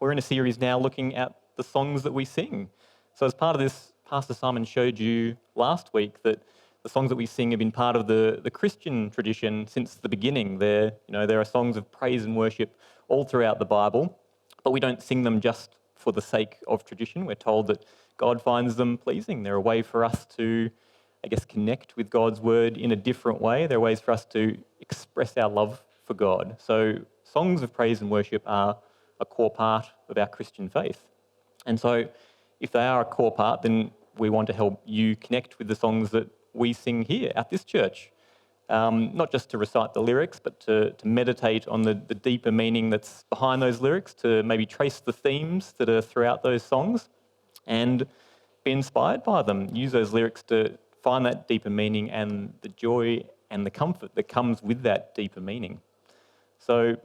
we're in a series now looking at the songs that we sing. So as part of this, Pastor Simon showed you last week that the songs that we sing have been part of the Christian tradition since the beginning. There are songs of praise and worship all throughout the Bible, but we don't sing them just for the sake of tradition. We're told that God finds them pleasing. They're a way for us to, connect with God's word in a different way. They're ways for us to express our love for God. So songs of praise and worship are a core part of our Christian faith. And so if they are a core part, then we want to help you connect with the songs that we sing here at this church. Not just to recite the lyrics, but to meditate on the deeper meaning that's behind those lyrics, to maybe trace the themes that are throughout those songs and be inspired by them. Use those lyrics to find that deeper meaning and the joy and the comfort that comes with that deeper meaning. So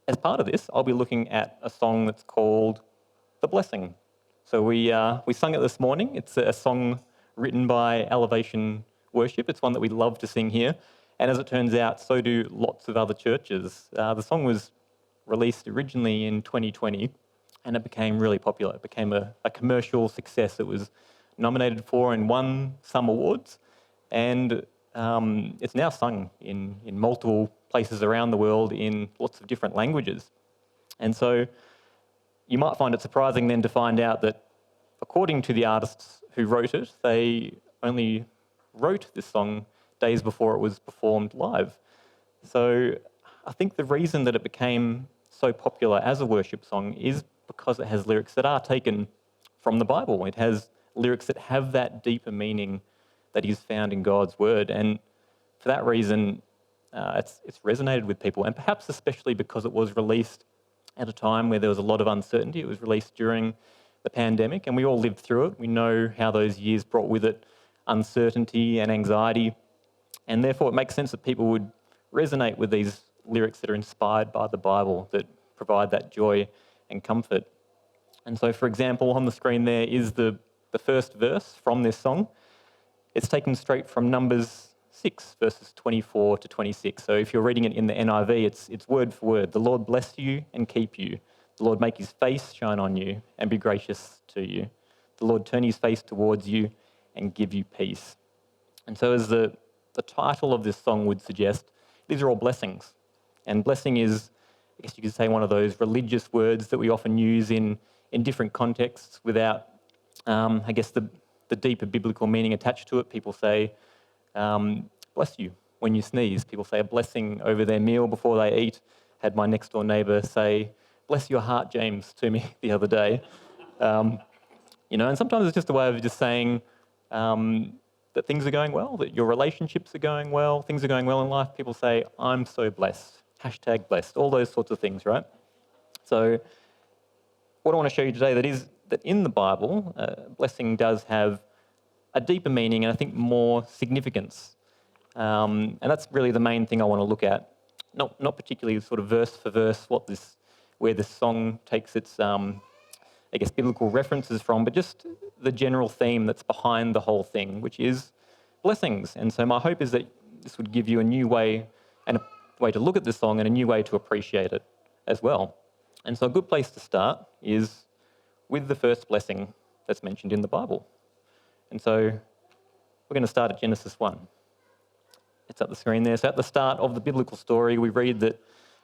as part of this, I'll be looking at a song that's called The Blessing. So we sung it this morning. It's a song written by Elevation Worship. It's one that we love to sing here. And as it turns out, so do lots of other churches. The song was released originally in 2020, and it became really popular. It became a commercial success. It was nominated for and won some awards. And it's now sung in multiple places around the world in lots of different languages. And so you might find it surprising then to find out that according to the artists who wrote it, they only wrote this song days before it was performed live. So I think the reason that it became so popular as a worship song is because it has lyrics that are taken from the Bible. It has lyrics that have that deeper meaning that is found in God's word. And for that reason, it's resonated with people, and perhaps especially because it was released at a time where there was a lot of uncertainty. It was released during the pandemic, and we all lived through it. We know how those years brought with it uncertainty and anxiety, and therefore it makes sense that people would resonate with these lyrics that are inspired by the Bible, that provide that joy and comfort. And so, for example, on the screen there is the first verse from this song. It's taken straight from Numbers 6, verses 24 to 26. So if you're reading it in the NIV, it's word for word. The Lord bless you and keep you. The Lord make his face shine on you and be gracious to you. The Lord turn his face towards you and give you peace. And so as the title of this song would suggest, these are all blessings. And blessing is, I guess you could say, one of those religious words that we often use in different contexts without, the deeper biblical meaning attached to it. People say, bless you when you sneeze. People say a blessing over their meal before they eat. Had my next door neighbour say, bless your heart, James, to me the other day. And sometimes it's just a way of just saying that things are going well, that your relationships are going well, things are going well in life. People say, I'm so blessed, #blessed, all those sorts of things, right? So what I want to show you today is that in the Bible, blessing does have a deeper meaning and I think more significance. And that's really the main thing I want to look at. Not particularly sort of verse for verse where this song takes its biblical references from, but just the general theme that's behind the whole thing, which is blessings. And so my hope is that this would give you a new way and a way to look at this song and a new way to appreciate it as well. And so a good place to start is with the first blessing that's mentioned in the Bible. And so we're going to start at Genesis 1. It's up the screen there. So at the start of the biblical story, we read that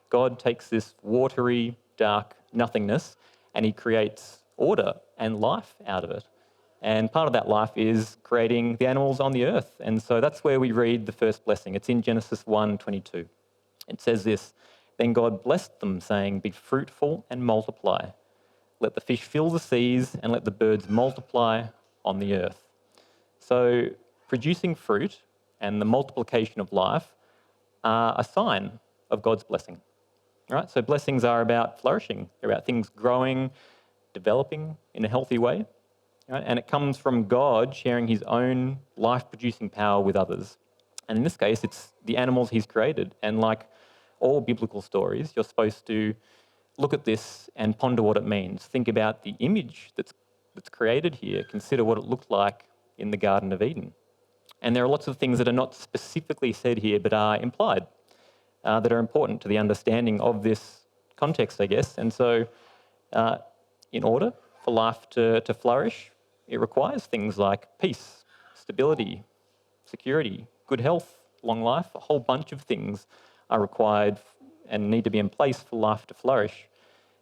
God takes this watery, dark nothingness and he creates order and life out of it. And part of that life is creating the animals on the earth. And so that's where we read the first blessing. It's in Genesis 1:22. It says this, "Then God blessed them, saying, 'Be fruitful and multiply. Let the fish fill the seas and let the birds multiply on the earth.'" So producing fruit and the multiplication of life are a sign of God's blessing. Right? So blessings are about flourishing. They're about things growing, developing in a healthy way. Right? And it comes from God sharing his own life-producing power with others. And in this case, it's the animals he's created. And like all biblical stories, you're supposed to look at this and ponder what it means. Think about the image that's created here. Consider what it looked like in the Garden of Eden. And there are lots of things that are not specifically said here but are implied, that are important to the understanding of this context, I guess. And so in order for life to flourish, it requires things like peace, stability, security, good health, long life. A whole bunch of things are required and need to be in place for life to flourish.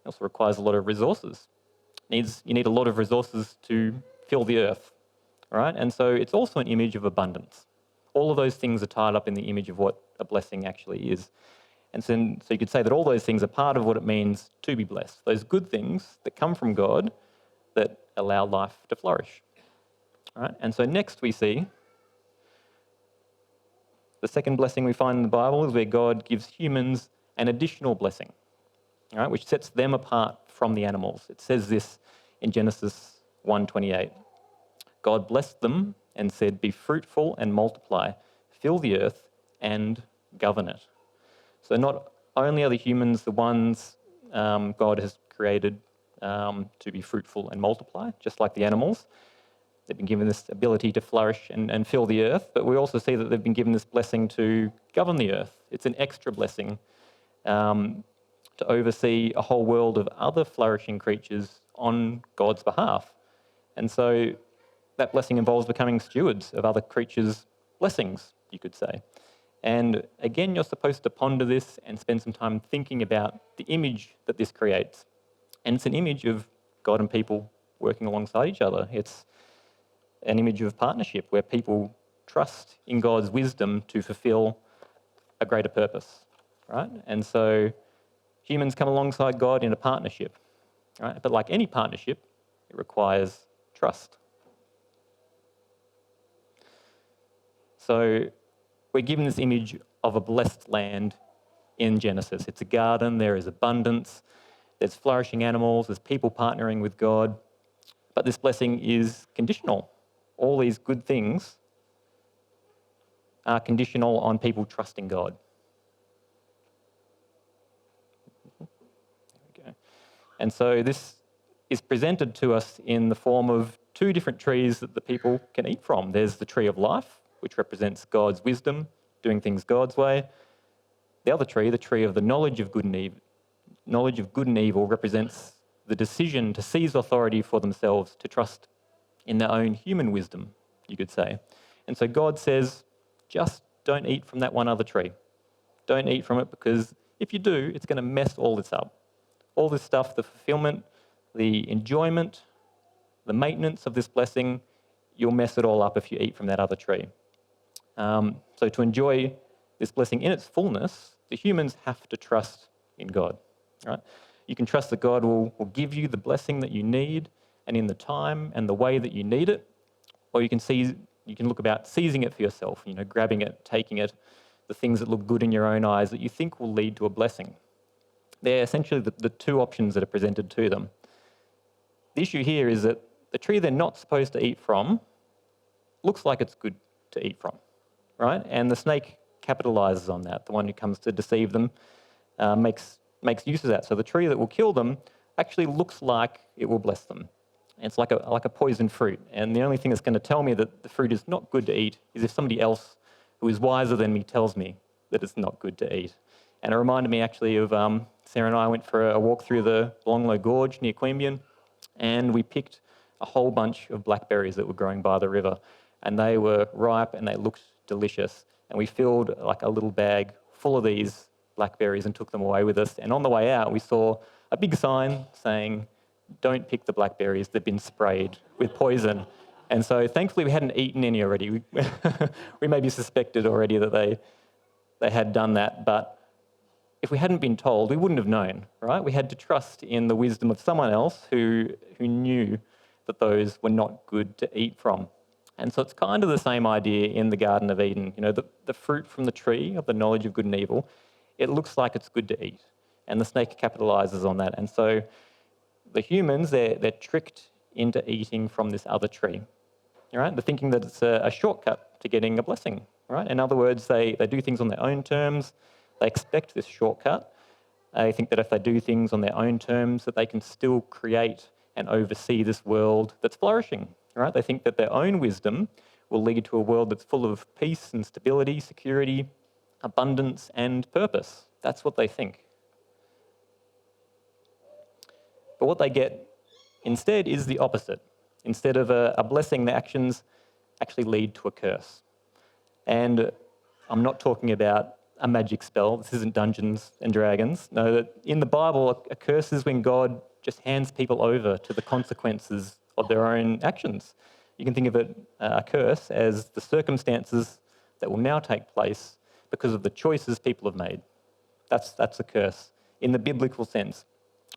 It also requires a lot of resources. You need a lot of resources to fill the earth, right? And so it's also an image of abundance. All of those things are tied up in the image of what a blessing actually is. And so you could say that all those things are part of what it means to be blessed. Those good things that come from God that allow life to flourish. All right? And so next we see the second blessing we find in the Bible is where God gives humans an additional blessing, all right, which sets them apart from the animals. It says this in Genesis 1:28. God blessed them and said, "Be fruitful and multiply, fill the earth and govern it." So not only are the humans the ones God has created to be fruitful and multiply, just like the animals, they've been given this ability to flourish and fill the earth, but we also see that they've been given this blessing to govern the earth. It's an extra blessing to oversee a whole world of other flourishing creatures on God's behalf. And so that blessing involves becoming stewards of other creatures' blessings, you could say. And again, you're supposed to ponder this and spend some time thinking about the image that this creates. And it's an image of God and people working alongside each other. It's an image of partnership where people trust in God's wisdom to fulfill a greater purpose, right? And so humans come alongside God in a partnership, right? But like any partnership, it requires trust. So we're given this image of a blessed land in Genesis. It's a garden, there is abundance, there's flourishing animals, there's people partnering with God, but this blessing is conditional. All these good things are conditional on people trusting God. There we go. And so this is presented to us in the form of two different trees that the people can eat from. There's the tree of life, which represents God's wisdom, doing things God's way. The other tree, the tree of the knowledge of good and evil, represents the decision to seize authority for themselves, to trust in their own human wisdom, you could say. And so God says, just don't eat from that one other tree. Don't eat from it, because if you do, it's going to mess all this up. All this stuff, the fulfillment, the enjoyment, the maintenance of this blessing, you'll mess it all up if you eat from that other tree. So to enjoy this blessing in its fullness, the humans have to trust in God. Right? You can trust that God will give you the blessing that you need and in the time and the way that you need it, or you can look about seizing it for yourself, grabbing it, taking it, the things that look good in your own eyes that you think will lead to a blessing. They're essentially the two options that are presented to them. The issue here is that the tree they're not supposed to eat from looks like it's good to eat from, right? And the snake capitalizes on that. The one who comes to deceive them makes use of that. So the tree that will kill them actually looks like it will bless them. It's like a poison fruit. And the only thing that's going to tell me that the fruit is not good to eat is if somebody else who is wiser than me tells me that it's not good to eat. And it reminded me actually of Sarah and I went for a walk through the Longlow Gorge near Queanbeyan, and we picked a whole bunch of blackberries that were growing by the river. And they were ripe and they looked delicious. And we filled like a little bag full of these blackberries and took them away with us. And on the way out, we saw a big sign saying, "Don't pick the blackberries, they've been sprayed with poison." And so thankfully we hadn't eaten any already. We maybe suspected already that they had done that, but if we hadn't been told, we wouldn't have known, right? We had to trust in the wisdom of someone else who knew that those were not good to eat from. And so it's kind of the same idea in the Garden of Eden. The fruit from the tree of the knowledge of good and evil, it looks like it's good to eat. And the snake capitalizes on that. And so the humans, they're tricked into eating from this other tree. All right? They're thinking that it's a shortcut to getting a blessing. Right? In other words, they do things on their own terms. They expect this shortcut. They think that if they do things on their own terms, that they can still create and oversee this world that's flourishing. Right? They think that their own wisdom will lead to a world that's full of peace and stability, security, abundance, and purpose. That's what they think. But what they get instead is the opposite. Instead of a blessing, their actions actually lead to a curse. And I'm not talking about a magic spell. This isn't Dungeons and Dragons. No, that in the Bible, a curse is when God just hands people over to the consequences of their own actions. You can think of it, a curse, as the circumstances that will now take place because of the choices people have made. That's a curse in the biblical sense.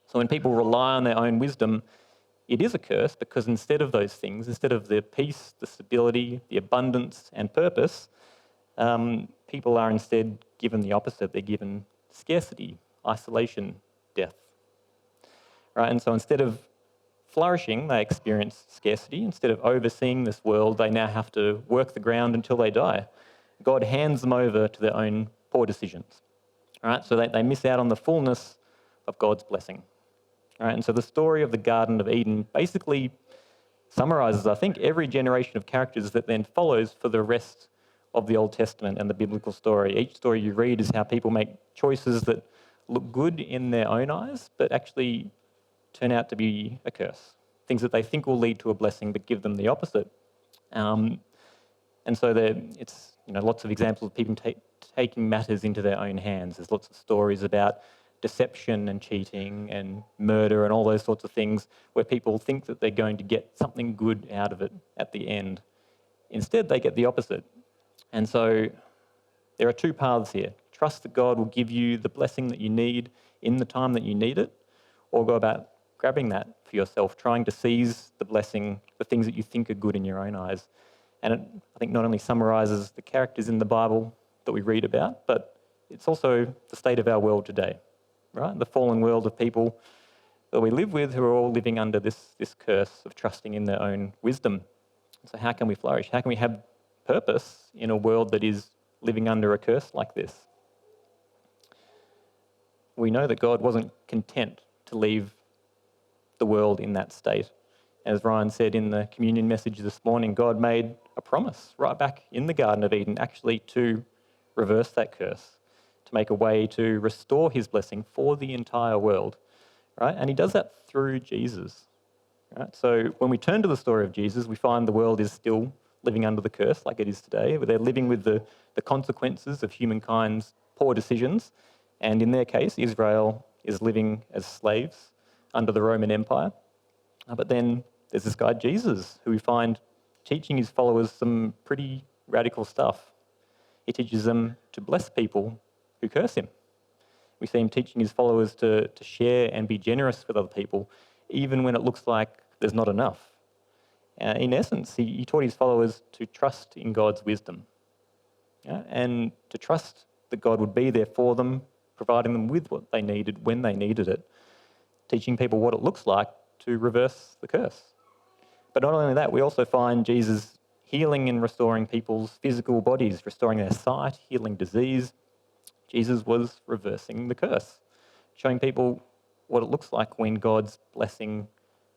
So when people rely on their own wisdom, it is a curse because instead of those things, instead of the peace, the stability, the abundance and purpose, people are instead given the opposite. They're given scarcity, isolation, death. Right? And so instead of flourishing, they experience scarcity. Instead of overseeing this world, they now have to work the ground until they die. God hands them over to their own poor decisions. Right? So they miss out on the fullness of God's blessing. Right? And so the story of the Garden of Eden basically summarizes, I think, every generation of characters that then follows for the rest of the Old Testament and the biblical story. Each story you read is how people make choices that look good in their own eyes, but actually turn out to be a curse. Things that they think will lead to a blessing, but give them the opposite. And so it's lots of examples of people taking matters into their own hands. There's lots of stories about deception and cheating and murder and all those sorts of things where people think that they're going to get something good out of it at the end. Instead, they get the opposite. And so there are two paths here. Trust that God will give you the blessing that you need in the time that you need it, or go about grabbing that for yourself, trying to seize the blessing, the things that you think are good in your own eyes. And it, I think, not only summarizes the characters in the Bible that we read about, but it's also the state of our world today, right? The fallen world of people that we live with who are all living under this curse of trusting in their own wisdom. So how can we flourish? How can we have purpose in a world that is living under a curse like this? We know that God wasn't content to leave the world in that state. As Ryan said in the communion message this morning, God made a promise right back in the Garden of Eden actually to reverse that curse, to make a way to restore his blessing for the entire world, right? And he does that through Jesus, right? So when we turn to the story of Jesus, we find the world is still living under the curse like it is today. They're living with the consequences of humankind's poor decisions. And in their case, Israel is living as slaves under the Roman Empire. But then there's this guy, Jesus, who we find teaching his followers some pretty radical stuff. He teaches them to bless people who curse him. We see him teaching his followers to share and be generous with other people, even when it looks like there's not enough. In essence, he taught his followers to trust in God's wisdom, and to trust that God would be there for them, providing them with what they needed when they needed it, teaching people what it looks like to reverse the curse. But not only that, we also find Jesus healing and restoring people's physical bodies, restoring their sight, healing disease. Jesus was reversing the curse, showing people what it looks like when God's blessing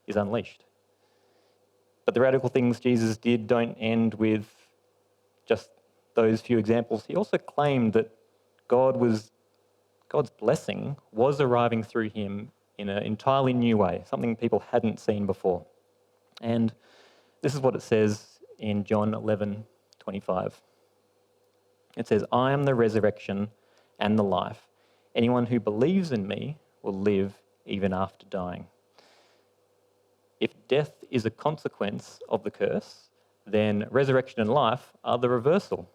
is unleashed. But the radical things Jesus did don't end with just those few examples. He also claimed that God's blessing was arriving through him in an entirely new way, something people hadn't seen before. And this is what it says in John 11:25. It says, "I am the resurrection and the life. Anyone who believes in me will live even after dying." If death is a consequence of the curse, then resurrection and life are the reversal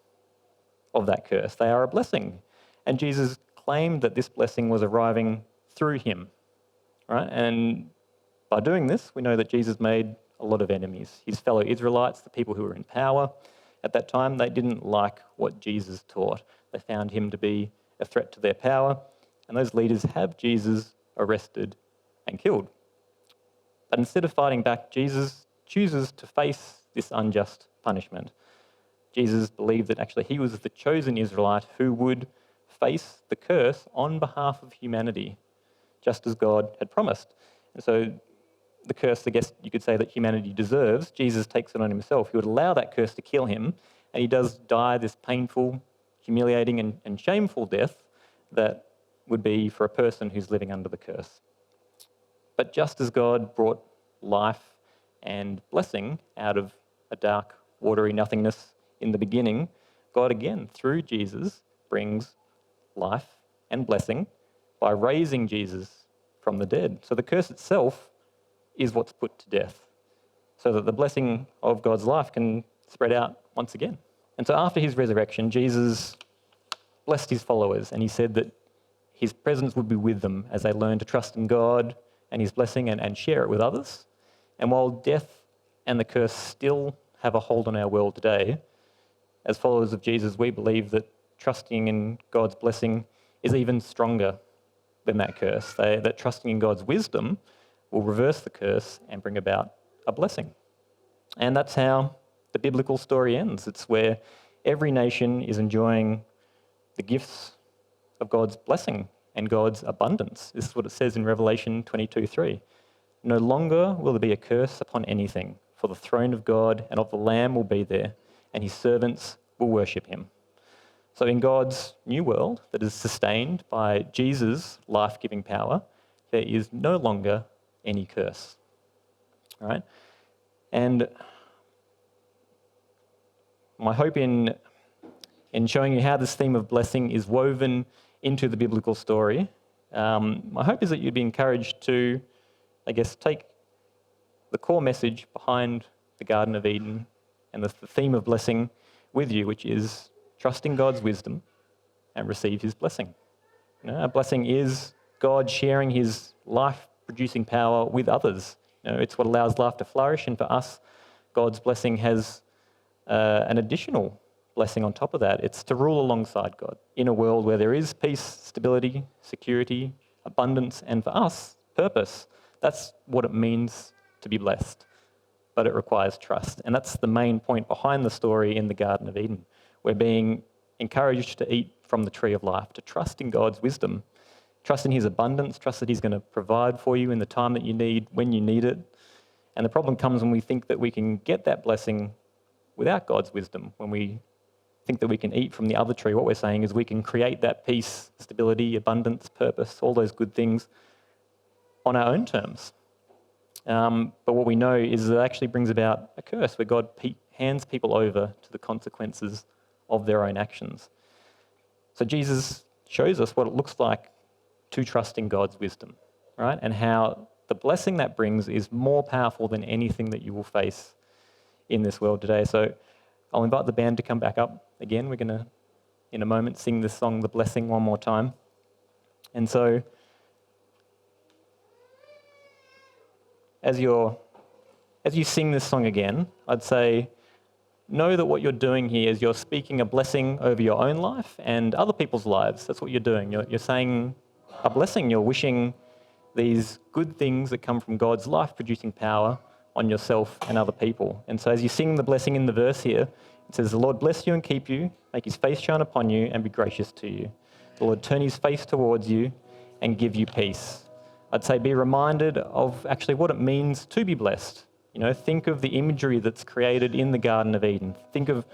of that curse. They are a blessing. And Jesus claimed that this blessing was arriving through him, right? And by doing this, we know that Jesus made a lot of enemies. His fellow Israelites, the people who were in power at that time, they didn't like what Jesus taught. They found him to be a threat to their power, and those leaders have Jesus arrested and killed. But instead of fighting back, Jesus chooses to face this unjust punishment. Jesus believed that actually he was the chosen Israelite who would face the curse on behalf of humanity, just as God had promised. And so the curse, I guess you could say, that humanity deserves, Jesus takes it on himself. He would allow that curse to kill him, and he does die this painful, humiliating and shameful death that would be for a person who's living under the curse. But just as God brought life and blessing out of a dark, watery nothingness in the beginning, God again, through Jesus, brings life and blessing by raising Jesus from the dead. So the curse itself is what's put to death, so that the blessing of God's life can spread out once again. And so after his resurrection, Jesus blessed his followers, and he said that his presence would be with them as they learn to trust in God and his blessing and share it with others. And while death and the curse still have a hold on our world today, as followers of Jesus, we believe that trusting in God's blessing is even stronger than that curse. That trusting in God's wisdom will reverse the curse and bring about a blessing. And that's how the biblical story ends. It's where every nation is enjoying the gifts of God's blessing and God's abundance. This is what it says in Revelation 22:3. No longer will there be a curse upon anything, for the throne of God and of the Lamb will be there, and his servants will worship him. So in God's new world that is sustained by Jesus' life-giving power, there is no longer any curse. All right? And my hope in showing you how this theme of blessing is woven into the biblical story, my hope is that you'd be encouraged to, take the core message behind the Garden of Eden and the theme of blessing with you, which is trusting God's wisdom and receive his blessing. A blessing is God sharing his life-producing power with others. It's what allows life to flourish, and for us, God's blessing has an additional blessing on top of that. It's to rule alongside God in a world where there is peace, stability, security, abundance, and for us, purpose. That's what it means to be blessed, but it requires trust. And that's the main point behind the story in the Garden of Eden. We're being encouraged to eat from the tree of life, to trust in God's wisdom, trust in his abundance, trust that he's going to provide for you in the time that you need, when you need it. And the problem comes when we think that we can get that blessing without God's wisdom, when we think that we can eat from the other tree. What we're saying is we can create that peace, stability, abundance, purpose, all those good things on our own terms. But what we know is that it actually brings about a curse where God hands people over to the consequences of their own actions. So Jesus shows us what it looks like to trust in God's wisdom, right? And how the blessing that brings is more powerful than anything that you will face in this world today. So I'll invite the band to come back up again. We're going to, in a moment, sing this song, The Blessing, one more time. And so as you sing this song again, I'd say, know that what you're doing here is you're speaking a blessing over your own life and other people's lives. That's what you're doing. You're saying a blessing. You're wishing these good things that come from God's life-producing power on yourself and other people. And so as you sing the blessing in the verse here, it says, the Lord bless you and keep you, make his face shine upon you and be gracious to you. The Lord turn his face towards you and give you peace. I'd say be reminded of actually what it means to be blessed. Think of the imagery that's created in the Garden of Eden. Think of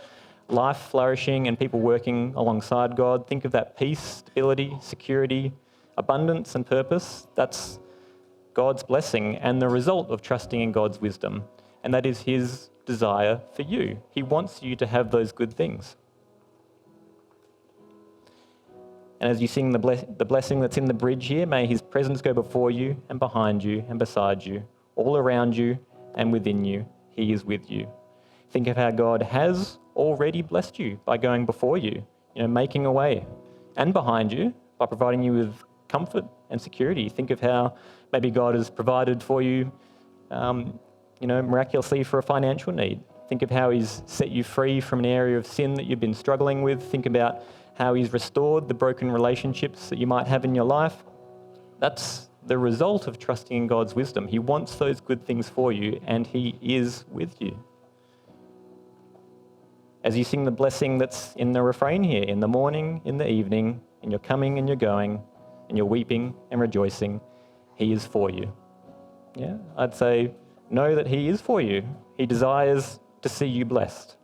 life flourishing and people working alongside God. Think of that peace, stability, security, abundance and purpose. That's God's blessing and the result of trusting in God's wisdom. And that is his desire for you. He wants you to have those good things. And as you sing the blessing that's in the bridge here, may his presence go before you and behind you and beside you, all around you and within you. He is with you. Think of how God has already blessed you by going before you, making a way, and behind you by providing you with comfort and security. Think of how maybe God has provided for you, miraculously for a financial need. Think of how he's set you free from an area of sin that you've been struggling with. Think about how he's restored the broken relationships that you might have in your life. That's the result of trusting in God's wisdom. He wants those good things for you, and he is with you. As you sing the blessing that's in the refrain here, in the morning, in the evening, in your coming and your going, and your weeping and rejoicing, he is for you. Yeah, I'd say know that he is for you. He desires to see you blessed.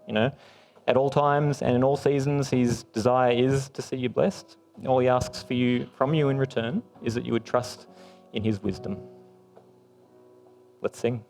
At all times and in all seasons, his desire is to see you blessed. All he asks from you in return is that you would trust in his wisdom. Let's sing.